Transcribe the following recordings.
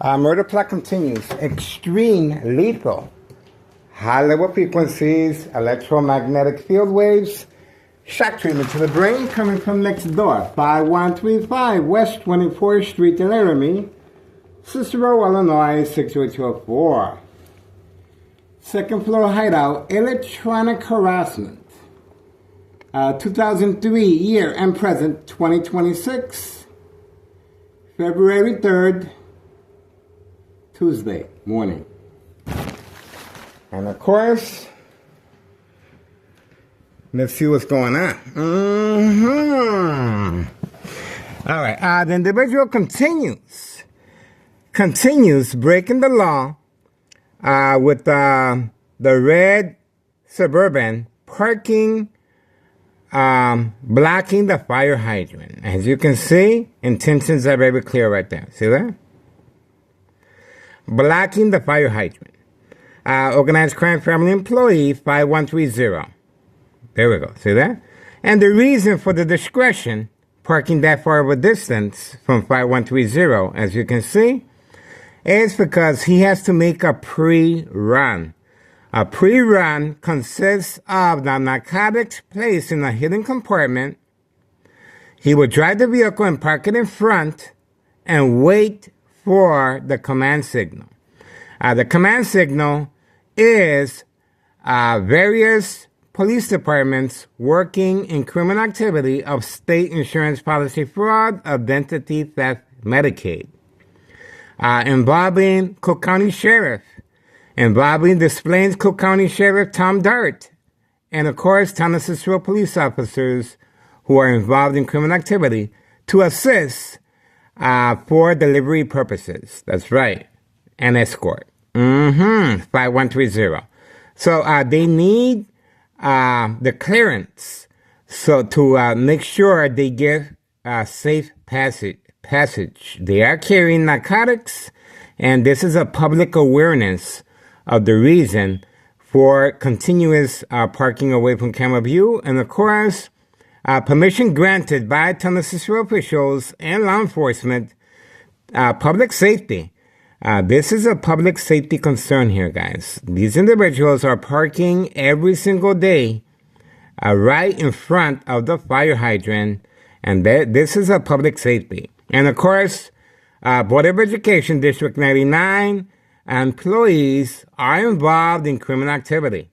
Murder plot continues. Extreme, lethal, high level frequencies, electromagnetic field waves, shock treatment to the brain coming from next door. 5135 West 24th Street in Laramie, Cicero, Illinois 60204. Second floor hideout, electronic harassment. 2003 year and present 2026. February 3rd, Tuesday morning. And of course, let's see what's going on. All right, the individual continues breaking the law with the red Suburban parking, blocking the fire hydrant. As you can see, intentions are very clear right there. See that? Blocking the fire hydrant. Organized crime family employee 5130. There we go. See that? And the reason for the discretion, parking that far of a distance from 5130, as you can see, is because he has to make a pre-run. A pre-run consists of the narcotics placed in a hidden compartment. He will drive the vehicle and park it in front and wait for the command signal. The command signal is various police departments working in criminal activity of state insurance policy fraud, identity theft, Medicaid, involving Cook County Sheriff, involving Des Plaines Cook County Sheriff Tom Dart, and of course, Town of Cicero police officers who are involved in criminal activity to assist for delivery purposes. That's right. An escort. 5130. So they need the clearance so to make sure they give safe passage. They are carrying narcotics, and this is a public awareness of the reason for continuous parking away from camera view, and of course, permission granted by Town of Cicero officials and law enforcement, public safety. This is a public safety concern here, guys. These individuals are parking every single day right in front of the fire hydrant, and this is a public safety. And of course, Board of Education District 99 employees are involved in criminal activity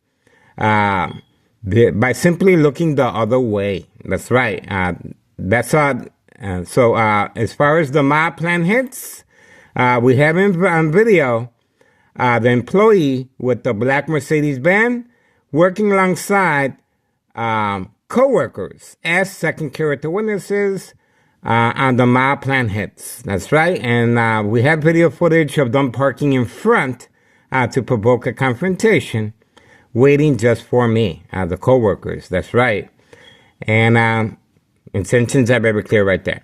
by simply looking the other way. That's right. So as far as the mob plan hits, we have on video the employee with the black Mercedes-Benz working alongside co-workers as second character witnesses on the mob plan hits. That's right. And we have video footage of them parking in front to provoke a confrontation, waiting just for me, the co-workers. That's right. And intentions are very clear right there.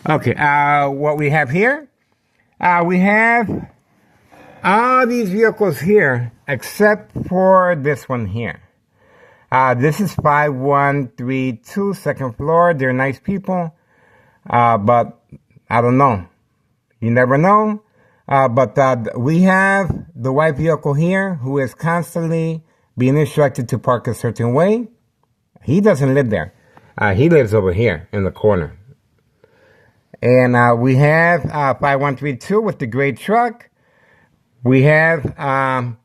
Okay, what we have here, we have all these vehicles here, except for this one here. This is 5132, second floor. They're nice people. But I don't know. You never know. But we have the white vehicle here who is constantly being instructed to park a certain way. He doesn't live there. He lives over here in the corner. And we have 5132 with the gray truck. We have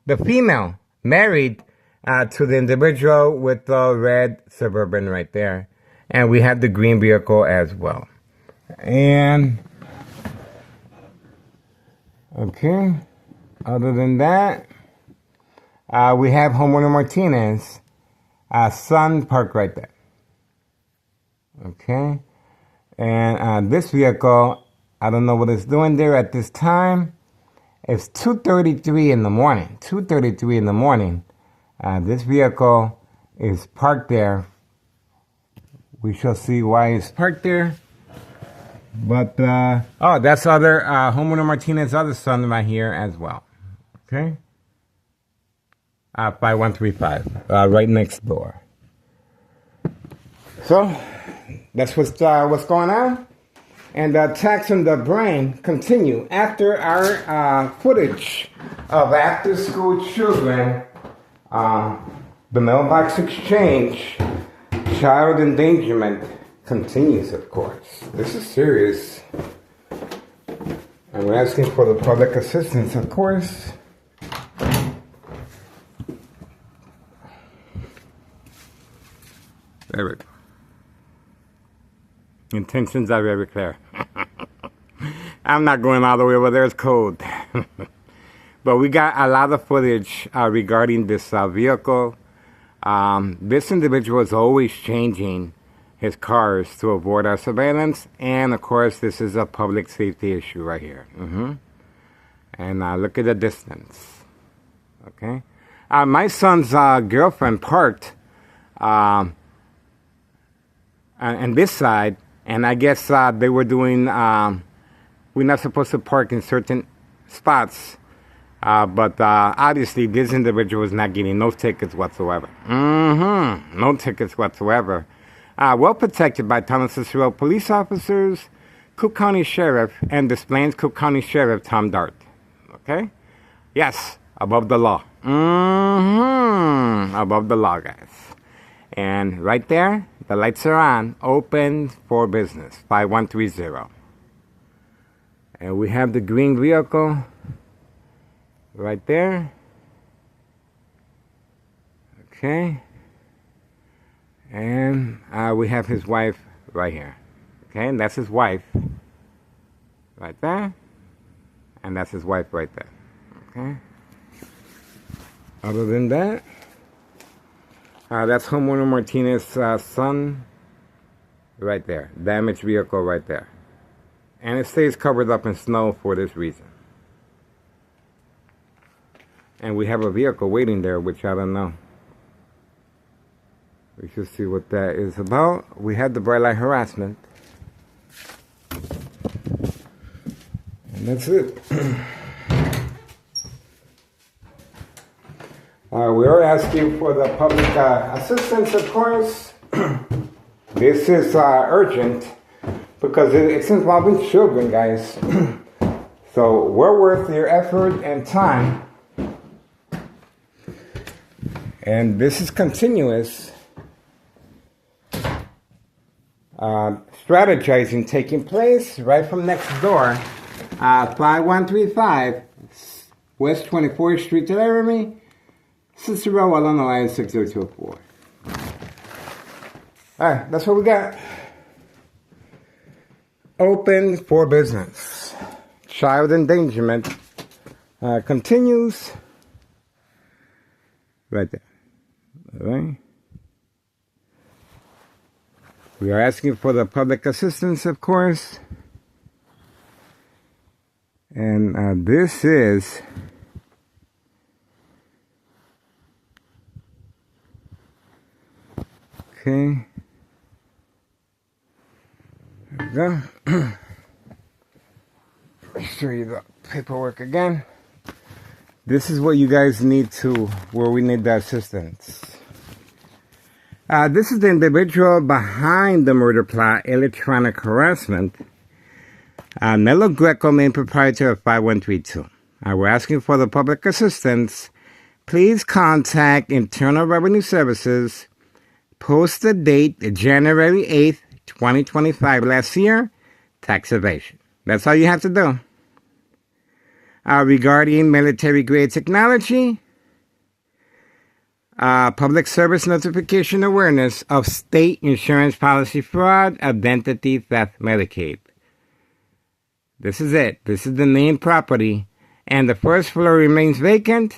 the female married to the individual with the red Suburban right there. And we have the green vehicle as well. And, okay, other than that, we have homeowner Martinez, son parked right there. Okay, and this vehicle, I don't know what it's doing there at this time. It's 2:33 in the morning. 2:33 in the morning. This vehicle is parked there. We shall see why it's parked there. But, that's other, homeowner Martinez's other son right here as well. Okay? 5135, right next door. So, that's what's going on. And the attacks on the brain continue after our footage of after-school children, the mailbox exchange, child endangerment continues, of course. This is serious. And we're asking for the public assistance, of course. There we go. Intentions are very clear. I'm not going all the way over there. It's cold. But we got a lot of footage regarding this vehicle. This individual is always changing his cars to avoid our surveillance. And, of course, this is a public safety issue right here. And look at the distance. Okay? My son's girlfriend parked on this side. And I guess they were doing, we're not supposed to park in certain spots. But obviously this individual is not getting no tickets whatsoever. No tickets whatsoever. Well protected by Thomas Cicero police officers, Cook County Sheriff, and Des Plaines Cook County Sheriff Tom Dart. Okay? Yes, above the law. Above the law, guys. And right there, the lights are on, open for business, 5130. And we have the green vehicle right there. Okay. And we have his wife right here. Okay, and that's his wife right there. And that's his wife right there. Okay. Other than that, that's homeowner Martinez's son right there. Damaged vehicle right there. And it stays covered up in snow for this reason. And we have a vehicle waiting there, which I don't know. We should see what that is about. We had the bright light harassment. And that's it. We are asking for the public assistance, of course. This is urgent because it's involving children, guys. So we're worth your effort and time. And this is continuous strategizing taking place right from next door. 5135 West 24th Street, Laramie, Cicero, Illinois 6024. Alright, that's what we got. Open for business. Child endangerment continues right there. Alright. We are asking for the public assistance, of course. And this is okay. There we go. Let me show you the paperwork again. This is what you guys need to, where we need the assistance. This is the individual behind the murder plot, electronic harassment. Nello Greco, main proprietor of 5132. We're asking for the public assistance. Please contact Internal Revenue Services. Post the date, January 8th, 2025, last year, tax evasion. That's all you have to do. Regarding military-grade technology, public service notification awareness of state insurance policy fraud, identity theft, Medicaid. This is it. This is the main property. And the first floor remains vacant.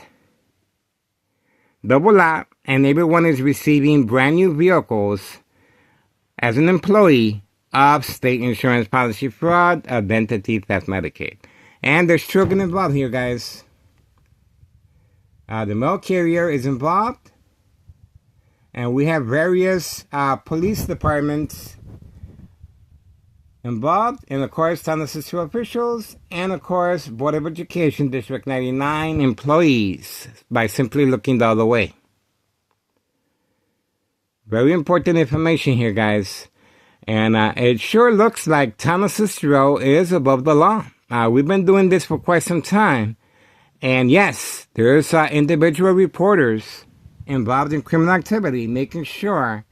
Double lot. And everyone is receiving brand new vehicles as an employee of state insurance policy fraud, identity theft, Medicaid. And there's children involved here, guys. The mail carrier is involved. And we have various police departments involved. And, of course, Thomas Cicero officials. And, of course, Board of Education, District 99 employees. By simply looking the other way. Very important information here, guys. And it sure looks like Town of Cicero is above the law. We've been doing this for quite some time. And yes, there's individual reporters involved in criminal activity making sure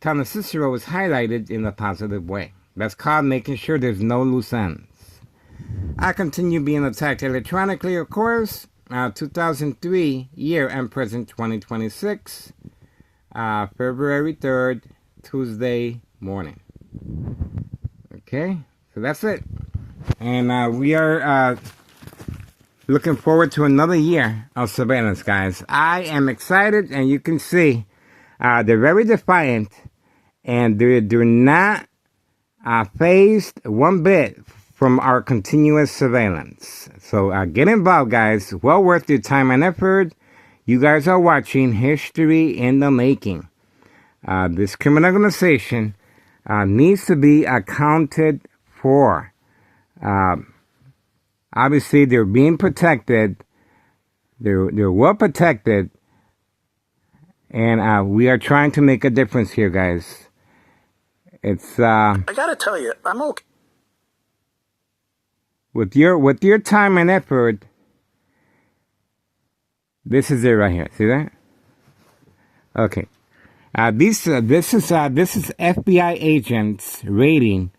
Town of Cicero is highlighted in a positive way. That's called making sure there's no loose ends. I continue being attacked electronically, of course. 2003 year and present 2026. February 3rd, Tuesday morning. Okay, so that's it. And we are looking forward to another year of surveillance, guys. I am excited, and you can see they're very defiant, and they're not phased one bit from our continuous surveillance. So get involved, guys. Well worth your time and effort. You guys are watching History in the Making. This criminal organization needs to be accounted for. Obviously, they're being protected. They're well protected. And we are trying to make a difference here, guys. It's I gotta tell you, I'm okay. With your time and effort, this is it right here. See that? Okay. This is FBI agents raiding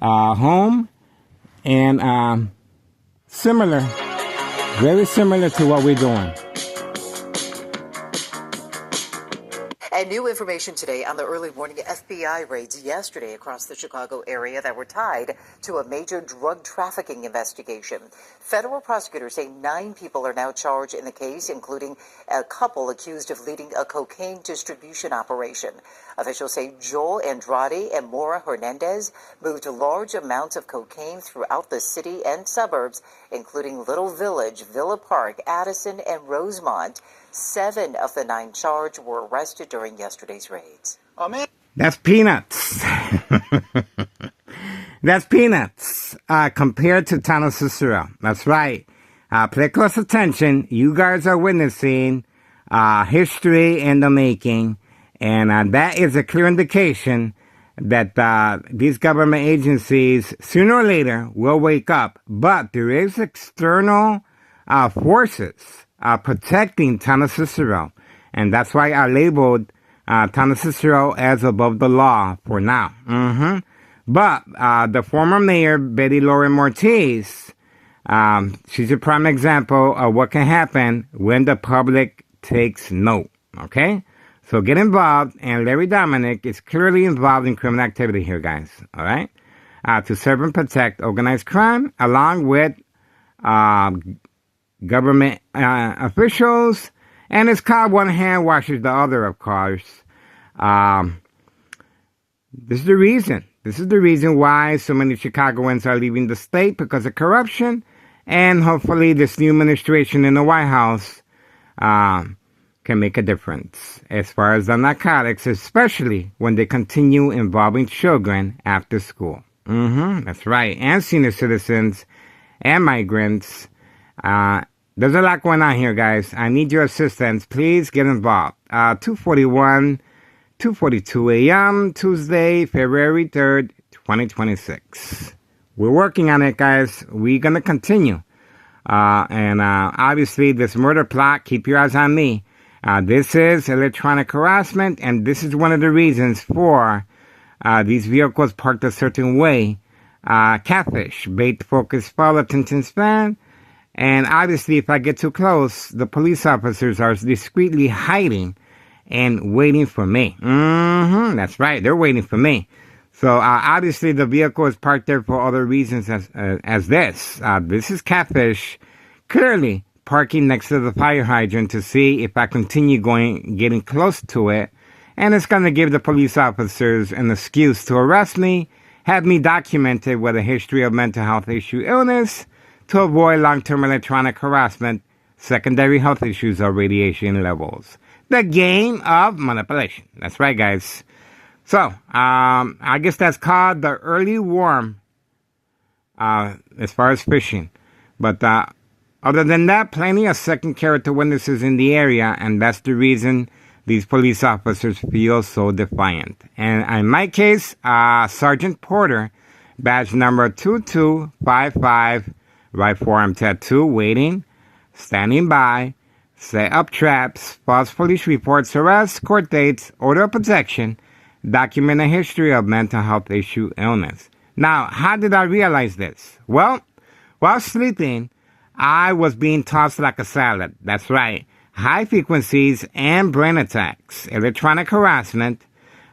home and very similar to what we're doing. And new information today on the early morning FBI raids yesterday across the Chicago area that were tied to a major drug trafficking investigation. Federal prosecutors say 9 people are now charged in the case, including a couple accused of leading a cocaine distribution operation. Officials say Joel Andrade and Maura Hernandez moved large amounts of cocaine throughout the city and suburbs, including Little Village, Villa Park, Addison, and Rosemont. 7 of the 9 charged were arrested during yesterday's raids. Oh, man. That's peanuts. That's peanuts compared to Town of Cicero. That's right. Pay close attention. You guys are witnessing history in the making. And that is a clear indication that these government agencies, sooner or later, will wake up. But there is external forces protecting Town of Cicero. And that's why I labeled Town of Cicero as above the law for now. But the former mayor, Betty Lauren Ortiz, she's a prime example of what can happen when the public takes note. Okay? So get involved, and Larry Dominic is clearly involved in criminal activity here, guys. All right? To serve and protect organized crime, along with government officials, and it's called one hand washes the other, of course. This is the reason. This is the reason why so many Chicagoans are leaving the state, because of corruption, and hopefully this new administration in the White House can make a difference as far as the narcotics, especially when they continue involving children after school. That's right. And senior citizens and migrants. There's a lot going on here, guys. I need your assistance. Please get involved. 2:42 a.m., Tuesday, February 3rd, 2026. We're working on it, guys. We're going to continue. And obviously, this murder plot, keep your eyes on me. This is electronic harassment, and this is one of the reasons for these vehicles parked a certain way. Catfish, bait, focus, follow, attention span. And obviously, if I get too close, the police officers are discreetly hiding and waiting for me. That's right. They're waiting for me. So obviously, the vehicle is parked there for other reasons as this. This is Catfish clearly parking next to the fire hydrant to see if I continue getting close to it. And it's going to give the police officers an excuse to arrest me, have me documented with a history of mental health issue illness, to avoid long-term electronic harassment, secondary health issues, or radiation levels. The game of manipulation. That's right, guys. So, I guess that's called the early warm as far as fishing. But other than that, plenty of second character witnesses in the area, and that's the reason these police officers feel so defiant. And in my case, Sergeant Porter, badge number 2255, right forearm tattoo, waiting, standing by, set up traps, false police reports, arrests, court dates, order of protection, document a history of mental health issue illness. Now, how did I realize this? Well, while sleeping, I was being tossed like a salad. That's right. High frequencies and brain attacks, electronic harassment.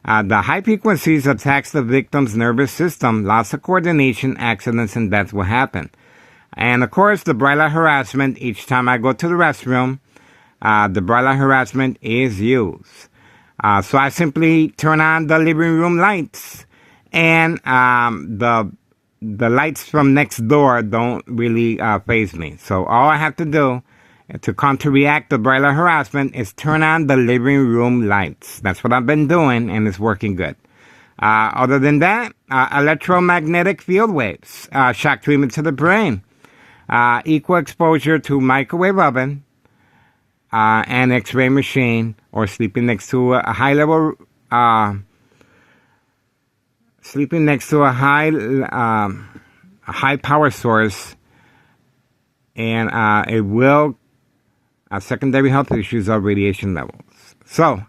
The high frequencies attacks the victim's nervous system, loss of coordination, accidents, and death will happen. And of course, the bright light harassment, each time I go to the restroom, the bright light harassment is used. So I simply turn on the living room lights, and the lights from next door don't really faze me. So all I have to do to counteract the bright light harassment is turn on the living room lights. That's what I've been doing, and it's working good. Other than that, electromagnetic field waves, shock treatment to the brain, equal exposure to microwave oven, an X-ray machine, or sleeping next to a high-level, high power source, and it will secondary health issues of radiation levels. So,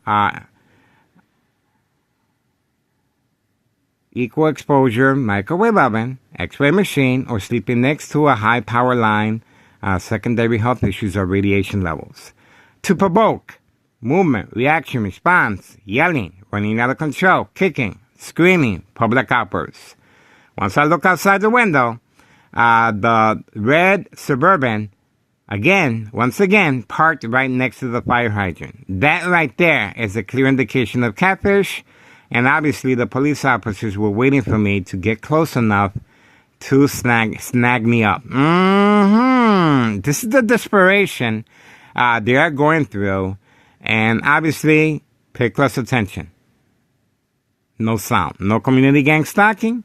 equal exposure, microwave oven, X-ray machine, or sleeping next to a high power line, secondary health issues of radiation levels. To provoke movement, reaction, response, yelling, running out of control, kicking, screaming, public outbursts. Once I look outside the window, the red Suburban, once again, parked right next to the fire hydrant. That right there is a clear indication of catfish, and obviously the police officers were waiting for me to get close enough to snag me up. This is the desperation they are going through, and obviously, pay close attention. No sound, no community gang stalking.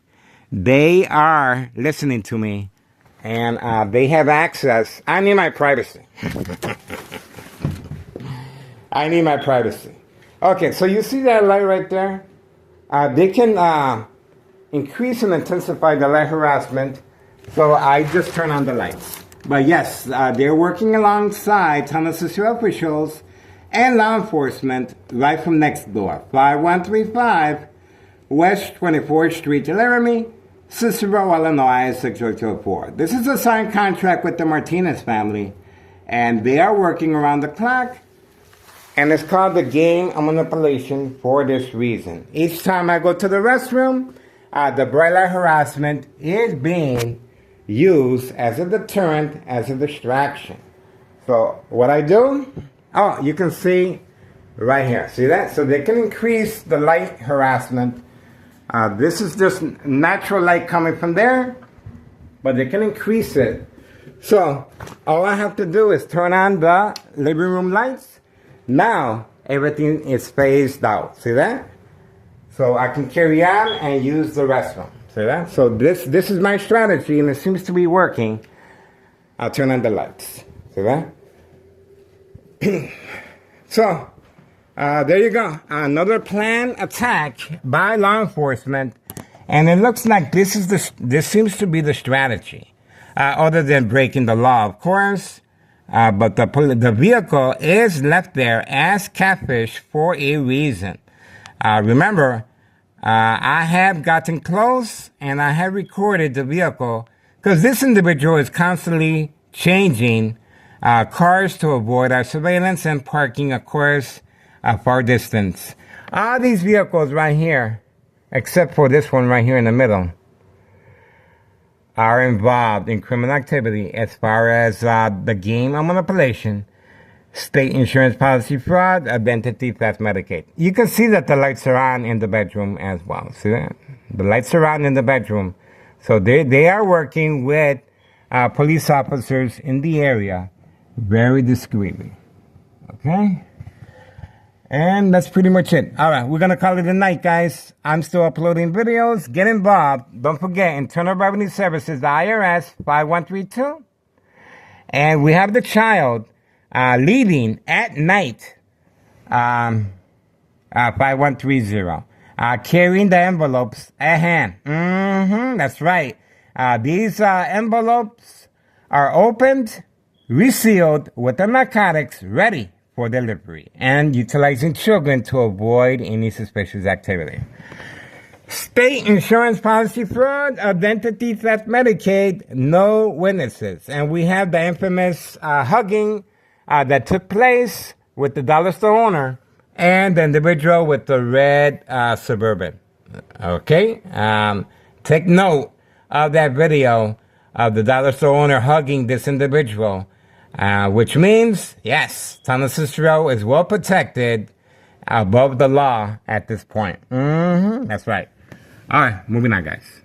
They are listening to me, and they have access. I need my privacy. I need my privacy. Okay, so you see that light right there? They can increase and intensify the light harassment, so I just turn on the lights. But yes, they're working alongside tunnel security officials and law enforcement right from next door. 5135 West 24th Street, Laramie, Cicero, Illinois, 60204. This is a signed contract with the Martinez family, and they are working around the clock, and it's called the game of manipulation for this reason. Each time I go to the restroom, the bright light harassment is being used as a deterrent, as a distraction. So what I do, you can see right here. See that? So they can increase the light harassment. This is just natural light coming from there, but they can increase it. So all I have to do is turn on the living room lights. Now everything is phased out. See that? So I can carry on and use the restroom. See that? So this is my strategy, and it seems to be working. I'll turn on the lights. See that? So, there you go. Another planned attack by law enforcement, and it looks like this seems to be the strategy, other than breaking the law, of course. But the vehicle is left there as catfish for a reason. Remember, I have gotten close, and I have recorded the vehicle, because this individual is constantly changing cars to avoid our surveillance and parking, of course, a far distance. All these vehicles right here, except for this one right here in the middle, are involved in criminal activity as far as the game of manipulation, state insurance policy fraud, identity theft, Medicaid. You can see that the lights are on in the bedroom as well. See that? The lights are on in the bedroom. So they are working with police officers in the area very discreetly. Okay? And that's pretty much it. All right, we're going to call it a night, guys. I'm still uploading videos. Get involved. Don't forget, Internal Revenue Services, the IRS, 5132. And we have the child leaving at night 5130. Carrying the envelopes at hand. That's right. These envelopes are opened, resealed with the narcotics ready for delivery, and utilizing children to avoid any suspicious activity. State insurance policy fraud, identity theft, Medicaid, no witnesses. And we have the infamous hugging that took place with the dollar store owner and the individual with the red Suburban. Okay? Take note of that video of the dollar store owner hugging this individual, which means, yes, Tunnel Cicero is well protected above the law at this point. That's right. All right, moving on, guys.